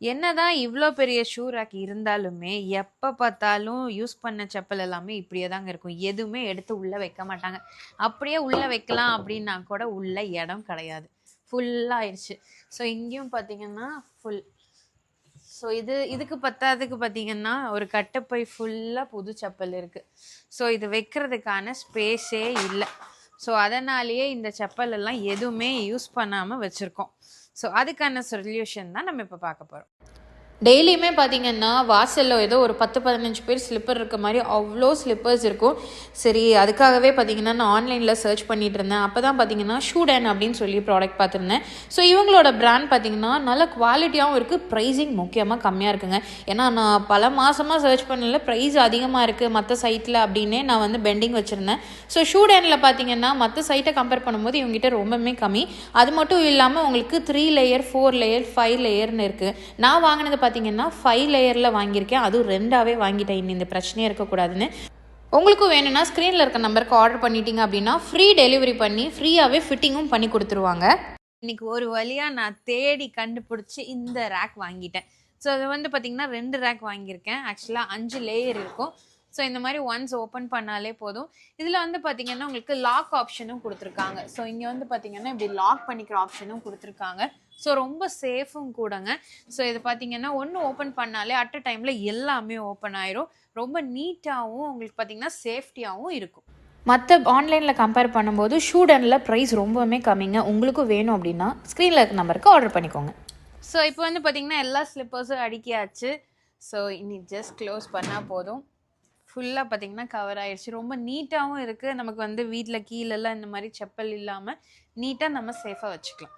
என்னதான் இவ்ளோ பெரிய ஷூ ரேக் இருந்தாலுமே, எப்ப பார்த்தாலும் யூஸ் பண்ண செப்பல் எல்லாமே இப்படியே தாங்க இருக்கும். எதுவுமே எடுத்து உள்ள வைக்க மாட்டாங்க. அப்படியே உள்ள வைக்கலாம் அப்படின்னா கூட உள்ள இடம் கிடையாது. ஃபுல்லா ஆயிருச்சு. ஸோ இங்கேயும் பார்த்தீங்கன்னா, ஃபுல். ஸோ இதுக்கு பத்தாததுக்கு பார்த்தீங்கன்னா, ஒரு கட்டப்பை ஃபுல்லா புது செப்பல் இருக்கு. ஸோ இது வைக்கிறதுக்கான ஸ்பேஸே இல்ல. ஸோ அதனாலேயே இந்த செப்பல் எல்லாம் எதுவுமே யூஸ் பண்ணாம வச்சிருக்கோம். ஸோ அதுக்கான சொல்யூஷன் தான் நம்ம இப்போ பார்க்க போறோம். டெய்லியுமே பார்த்தீங்கன்னா வாசலில் ஏதோ ஒரு 10-15 பேர் ஸ்லிப்பர் இருக்க மாதிரி அவ்வளோ ஸ்லிப்பர்ஸ் இருக்கும். சரி, அதுக்காகவே பார்த்தீங்கன்னா நான் ஆன்லைனில் சர்ச் பண்ணிட்டு இருந்தேன். அப்போ தான் பார்த்தீங்கன்னா ஷூடன் அப்படின்னு சொல்லி ப்ராடக்ட் பார்த்துருந்தேன். ஸோ இவங்களோட பிராண்ட் பார்த்தீங்கன்னா நல்ல குவாலிட்டியாகவும் இருக்குது, ப்ரைஸிங் முக்கியமாக கம்மியாக இருக்குங்க. ஏன்னா நான் பல மாதமாக சர்ச் பண்ணல, ப்ரைஸ் அதிகமாக இருக்குது மற்ற சைட்டில் அப்படின்னே நான் வந்து பெண்டிங் வச்சுருந்தேன். ஸோ ஷூடனில் பார்த்தீங்கன்னா மற்ற சைட்டை கம்பேர் பண்ணும்போது இவங்ககிட்ட ரொம்பவுமே கம்மி. அது மட்டும் இல்லாமல் உங்களுக்கு 3 லேயர் 4 லேயர் 5 லேயர்னு இருக்குது. நான் வாங்கினது பார்த்தீங்கன்னா 5 லேயரில் வாங்கியிருக்கேன். அதுவும் 2ஆவே வாங்கிட்டேன், இன்னும் இந்த பிரச்சனையே இருக்கக்கூடாதுன்னு. உங்களுக்கும் வேணும்னா ஸ்க்ரீனில் இருக்க நம்பருக்கு ஆர்டர் பண்ணிட்டீங்க அப்படின்னா ஃப்ரீ டெலிவரி பண்ணி ஃப்ரீயாகவே ஃபிட்டிங்கும் பண்ணி கொடுத்துருவாங்க. இன்னைக்கு ஒரு வழியாக நான் தேடி கண்டுபிடிச்சி இந்த ரேக் வாங்கிட்டேன். ஸோ அது வந்து பார்த்தீங்கன்னா 2 ரேக் வாங்கியிருக்கேன். ஆக்சுவலாக 5 லேயர் இருக்கும். ஸோ இந்த மாதிரி ஒன்ஸ் ஓப்பன் பண்ணாலே போதும். இதில் வந்து பார்த்தீங்கன்னா உங்களுக்கு லாக் ஆப்ஷனும் கொடுத்துருக்காங்க. ஸோ இங்கே வந்து பார்த்தீங்கன்னா இப்படி லாக் பண்ணிக்கிற ஆப்ஷனும் கொடுத்துருக்காங்க. ஸோ ரொம்ப சேஃபும் கூடங்க. ஸோ இது பார்த்தீங்கன்னா ஒன்று ஓப்பன் பண்ணாலே அட் அ டைமில் எல்லாமே ஓப்பன் ஆயிரும். ரொம்ப நீட்டாகவும் உங்களுக்கு பார்த்தீங்கன்னா சேஃப்டியாகவும் இருக்கும். மற்ற ஆன்லைனில் கம்பேர் பண்ணும்போது ஷூடனில் ப்ரைஸ் ரொம்பவுமே கம்மிங்க. உங்களுக்கும் வேணும் அப்படின்னா ஸ்க்ரீனில் இருக்க நம்பருக்கு ஆர்டர் பண்ணிக்கோங்க. ஸோ இப்போ வந்து பார்த்தீங்கன்னா எல்லா ஸ்லிப்பர்ஸும் அடுக்கியாச்சு. ஸோ இனி ஜஸ்ட் க்ளோஸ் பண்ணால் போதும். ஃபுல்லாக பார்த்தீங்கன்னா கவர் ஆயிடுச்சு. ரொம்ப நீட்டாகவும் இருக்குது. நமக்கு வந்து வீட்டில் கீழெல்லாம் இந்த மாதிரி செப்பல் இல்லாமல் நீட்டாக நம்ம சேஃபாக வச்சுக்கலாம்.